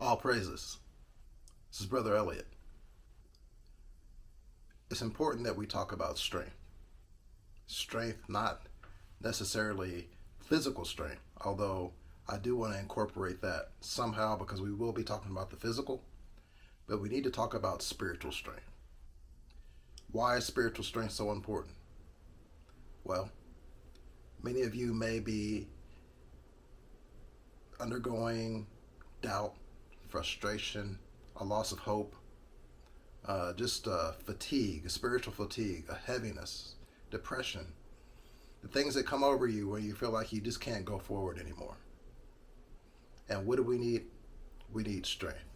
All praises. This is Brother Elliot. It's important that we talk about strength. Strength, not necessarily physical strength, although I do want to incorporate that somehow because we will be talking about the physical, but we need to talk about spiritual strength. Why is spiritual strength so important? Well, many of you may be undergoing doubt, frustration, a loss of hope, just fatigue, a spiritual fatigue, a heaviness, depression, the things that come over you when you feel like you just can't go forward anymore. And what do we need? We need strength.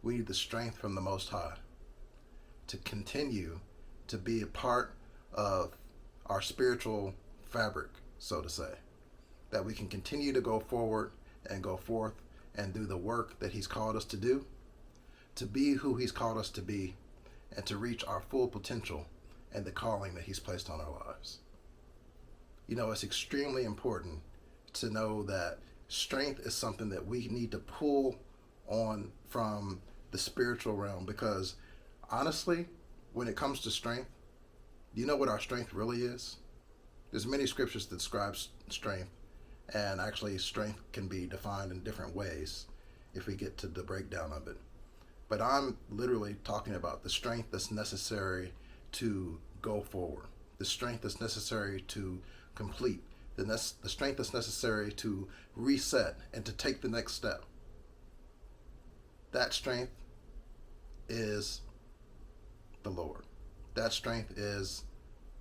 We need the strength from the Most High to continue to be a part of our spiritual fabric, so to say, that we can continue to go forward and go forth and do the work that He's called us to be who He's called us to be, and to reach our full potential and the calling that He's placed on our lives. You know, it's extremely important to know that strength is something that we need to pull on from the spiritual realm, because honestly, when it comes to strength, do you know what our strength really is? There's many scriptures that describe strength, and actually strength can be defined in different ways if we get to the breakdown of it. But I'm literally talking about the strength that's necessary to go forward, the strength that's necessary to complete, the strength that's necessary to reset and to take the next step. That strength is the Lord. That strength is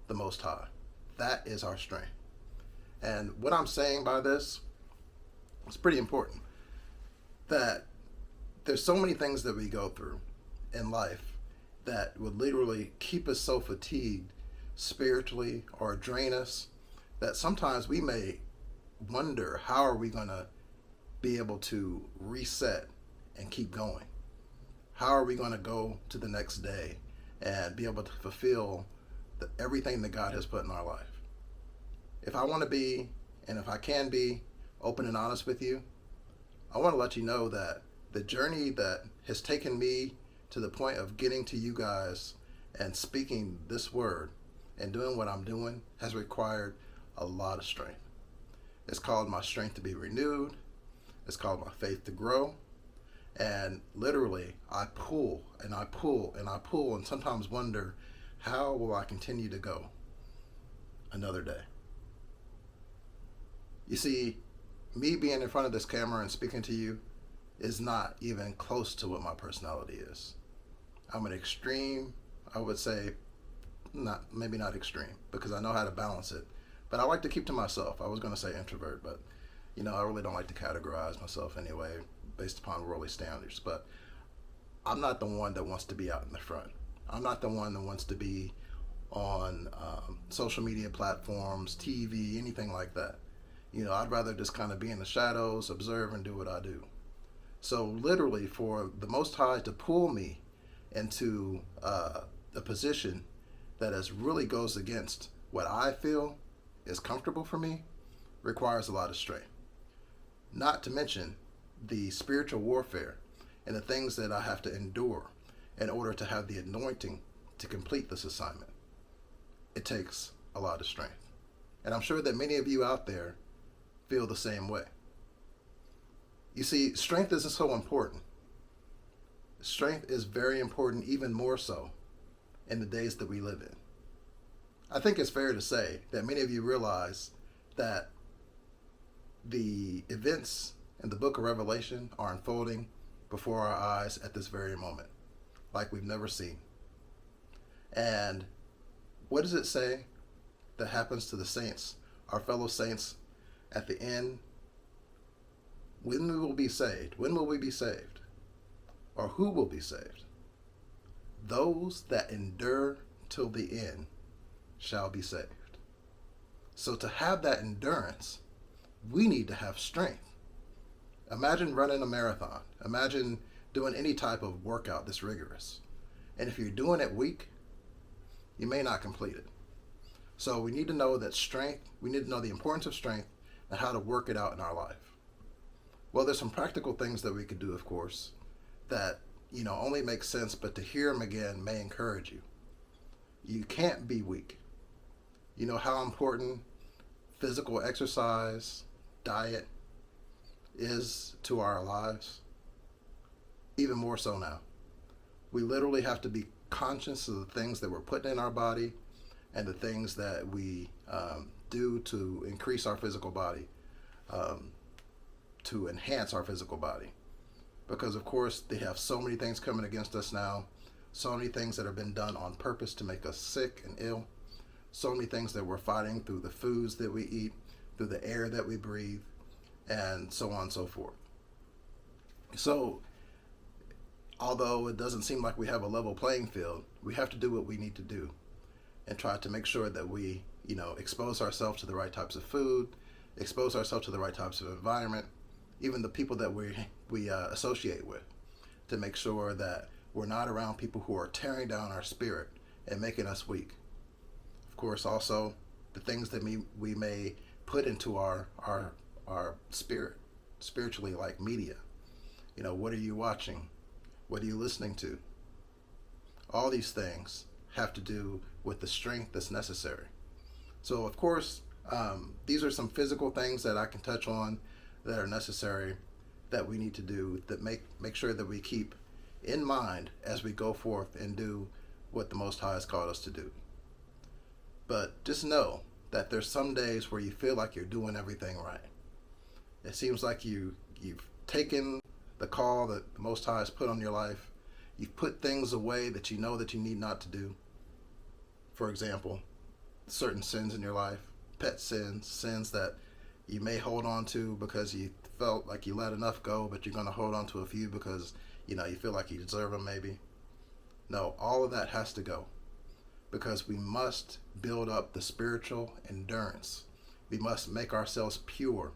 the Most High. That is our strength. And what I'm saying by this is pretty important. That there's so many things that we go through in life that would literally keep us so fatigued spiritually or drain us that sometimes we may wonder, how are we going to be able to reset and keep going? How are we going to go to the next day and be able to fulfill everything that God has put in our life? If I want to be, and if I can be, open and honest with you, I want to let you know that the journey that has taken me to the point of getting to you guys and speaking this word and doing what I'm doing has required a lot of strength. It's called my strength to be renewed. It's called my faith to grow. And literally, I pull and I pull and I pull and sometimes wonder, how will I continue to go another day? You see, me being in front of this camera and speaking to you is not even close to what my personality is. I'm an extreme, I would say, maybe not extreme, because I know how to balance it, but I like to keep to myself. I was going to say introvert, but I really don't like to categorize myself anyway based upon worldly standards. But I'm not the one that wants to be out in the front. I'm not the one that wants to be on social media platforms, TV, anything like that. I'd rather just kind of be in the shadows, observe, and do what I do. So literally, for the Most High to pull me into a position that really goes against what I feel is comfortable for me requires a lot of strength. Not to mention the spiritual warfare and the things that I have to endure in order to have the anointing to complete this assignment. It takes a lot of strength. And I'm sure that many of you out there feel the same way. You see, strength isn't so important. Strength is very important, even more so in the days that we live in. I think it's fair to say that many of you realize that the events in the book of Revelation are unfolding before our eyes at this very moment, like we've never seen. And what does it say that happens to the saints, our fellow saints, at the end? When we will be saved? When will we be saved? Or who will be saved? Those that endure till the end shall be saved. So to have that endurance, we need to have strength. Imagine running a marathon. Imagine doing any type of workout this rigorous. And if you're doing it weak, you may not complete it. So we need to know that strength, we need to know the importance of strength and how to work it out in our life. Well, there's some practical things that we could do, of course, that, only make sense, but to hear them again may encourage you. You can't be weak. You know how important physical exercise, diet is to our lives? Even more so now. We literally have to be conscious of the things that we're putting in our body and the things that we do to increase our physical body, to enhance our physical body. Because, of course, they have so many things coming against us now, so many things that have been done on purpose to make us sick and ill, so many things that we're fighting through the foods that we eat, through the air that we breathe, and so on and so forth. So, although it doesn't seem like we have a level playing field, we have to do what we need to do and try to make sure that we, expose ourselves to the right types of food, expose ourselves to the right types of environment, even the people that we associate with, to make sure that we're not around people who are tearing down our spirit and making us weak. Of course, also the things that we may put into our spirit, spiritually, like media. What are you watching? What are you listening to? All these things have to do with the strength that's necessary. So, of course, these are some physical things that I can touch on that are necessary, that we need to do, that make sure that we keep in mind as we go forth and do what the Most High has called us to do. But just know that there's some days where you feel like you're doing everything right. It seems like you've taken the call that the Most High has put on your life. You've put things away that you know that you need not to do. For example, certain sins in your life, pet sins, sins that you may hold on to because you felt like you let enough go, but you're going to hold on to a few because, you feel like you deserve them maybe. No, all of that has to go, because we must build up the spiritual endurance. We must make ourselves pure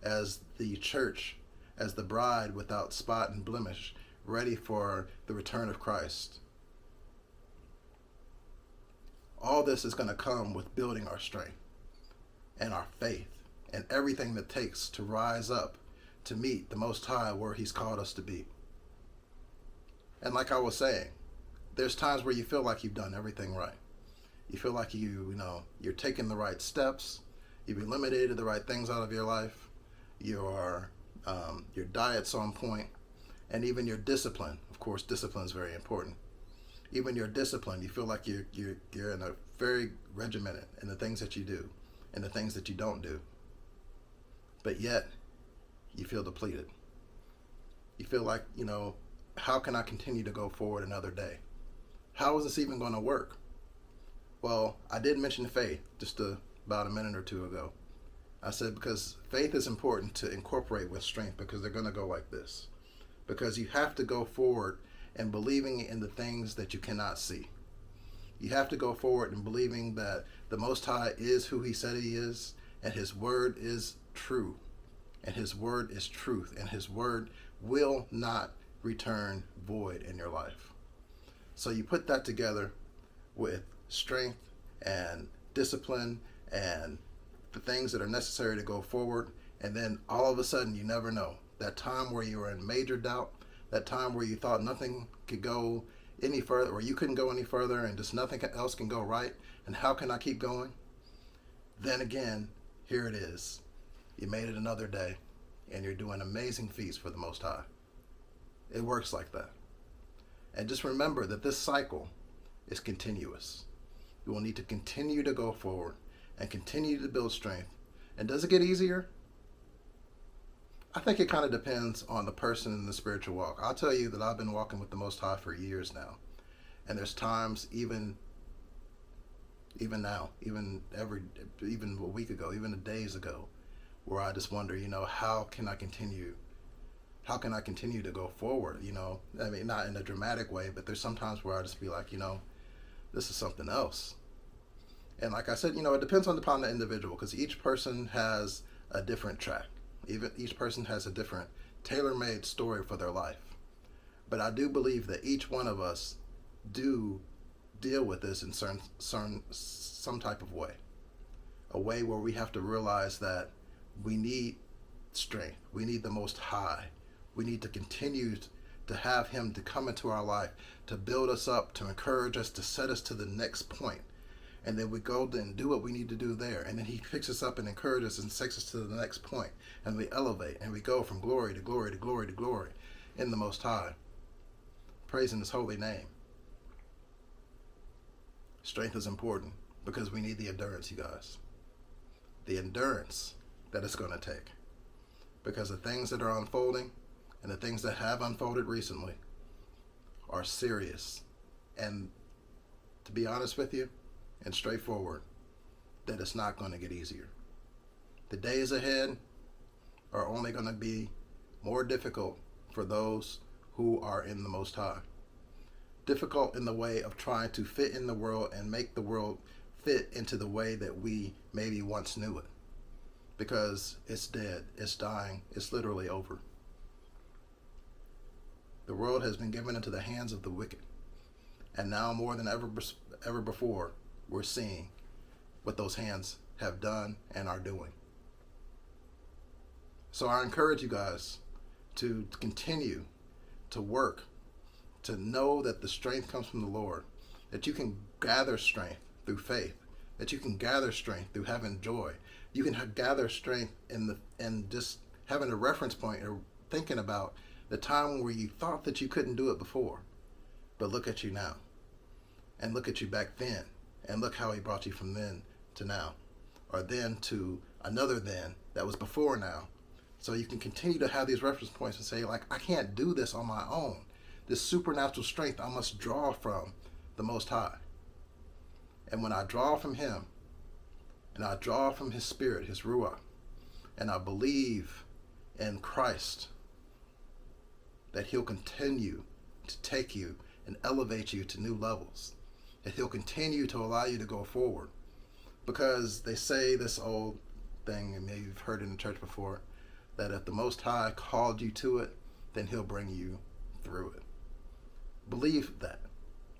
as the church, as the bride without spot and blemish, ready for the return of Christ. All this is going to come with building our strength and our faith and everything that takes to rise up to meet the Most High where He's called us to be. And like I was saying, there's times where you feel like you've done everything right. You feel like you're taking the right steps. You've eliminated the right things out of your life. Your diet's on point, and even your discipline. Of course, discipline is very important. Even your discipline, you feel like you're in a very regimented in the things that you do and the things that you don't do. But yet, you feel depleted. You feel like, how can I continue to go forward another day? How is this even going to work? Well, I did mention faith just about a minute or two ago. I said because faith is important to incorporate with strength, because they're going to go like this. Because you have to go forward and believing in the things that you cannot see. You have to go forward and believing that the Most High is who He said He is, and His word is true, and His word is truth, and His word will not return void in your life. So you put that together with strength and discipline and the things that are necessary to go forward, and then all of a sudden, you never know, that time where you were in major doubt, that time where you thought nothing could go any further, or you couldn't go any further, and just nothing else can go right, and how can I keep going? Then again, here it is. You made it another day, and you're doing amazing feats for the Most High. It works like that. And just remember that this cycle is continuous. You will need to continue to go forward and continue to build strength. And does it get easier? I think it kind of depends on the person in the spiritual walk. I'll tell you that I've been walking with the Most High for years now. And there's times even now, even a week ago, even days ago, where I just wonder, how can I continue to go forward? I mean, not in a dramatic way, but there's sometimes where I just be like, this is something else. And like I said, it depends upon the individual, because each person has a different track. Even each person has a different tailor-made story for their life. But I do believe that each one of us do deal with this in some type of way. A way where we have to realize that we need strength. We need the Most High. We need to continue to have Him to come into our life, to build us up, to encourage us, to set us to the next point. And then we go and do what we need to do there. And then He picks us up and encourages us and takes us to the next point. And we elevate and we go from glory to glory to glory to glory in the Most High, praising His holy name. Strength is important because we need the endurance, you guys. The endurance that it's going to take. Because the things that are unfolding and the things that have unfolded recently are serious. And to be honest with you and straightforward, that it's not going to get easier. The days ahead are only going to be more difficult for those who are in the Most High. Difficult in the way of trying to fit in the world and make the world fit into the way that we maybe once knew it. Because it's dead, it's dying, it's literally over. The world has been given into the hands of the wicked. And now more than ever before, we're seeing what those hands have done and are doing. So I encourage you guys to continue to work, to know that the strength comes from the Lord, that you can gather strength through faith, that you can gather strength through having joy. You can gather strength in just having a reference point or thinking about the time where you thought that you couldn't do it before. But look at you now. And look at you back then. And look how He brought you from then to now. Or then to another then that was before now. So you can continue to have these reference points and say, like, I can't do this on my own. This supernatural strength I must draw from the Most High. And when I draw from Him, and I draw from His Spirit, His Ruach, and I believe in Christ, that He'll continue to take you and elevate you to new levels. That He'll continue to allow you to go forward. Because they say this old thing, and maybe you've heard it in the church before, that if the Most High called you to it, then He'll bring you through it. Believe that.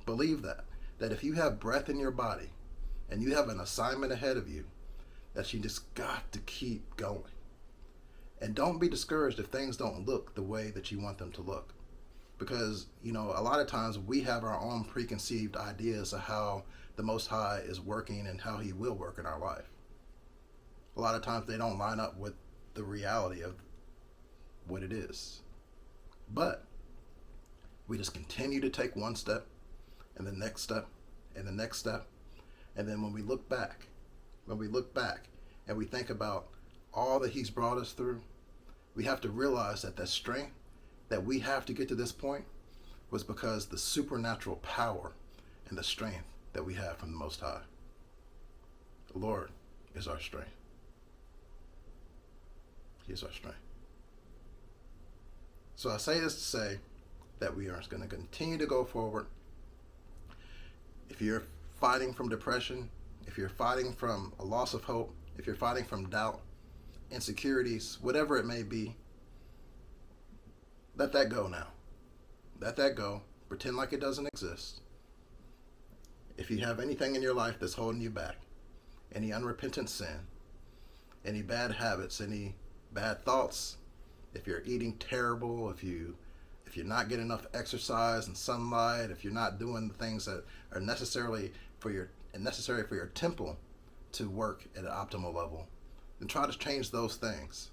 Believe that. That if you have breath in your body and you have an assignment ahead of you, that you just got to keep going. And don't be discouraged if things don't look the way that you want them to look. Because, a lot of times we have our own preconceived ideas of how the Most High is working and how He will work in our life. A lot of times they don't line up with the reality of what it is. But we just continue to take one step and the next step and the next step. And then when we look back and we think about all that He's brought us through, we have to realize that the strength that we have to get to this point was because the supernatural power and the strength that we have from the Most High. The Lord is our strength. He is our strength. So I say this to say that we are going to continue to go forward. If you're fighting from depression, if you're fighting from a loss of hope, if you're fighting from doubt, insecurities, whatever it may be, let that go now. Let that go. Pretend like it doesn't exist. If you have anything in your life that's holding you back, any unrepentant sin, any bad habits, any bad thoughts, if you're eating terrible, if you're not getting enough exercise and sunlight, if you're not doing the things that are necessary for your temple to work at an optimal level, then try to change those things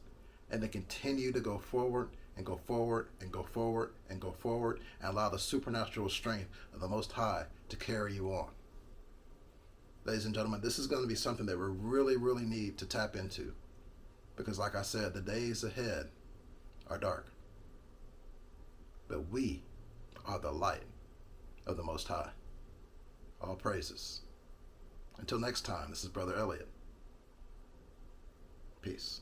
and then continue to go forward and go forward and go forward and go forward and allow the supernatural strength of the Most High to carry you on. Ladies and gentlemen, this is going to be something that we really, really need to tap into. Because like I said, the days ahead are dark. But we are the light of the Most High. All praises. Until next time, this is Brother Elliot. Peace.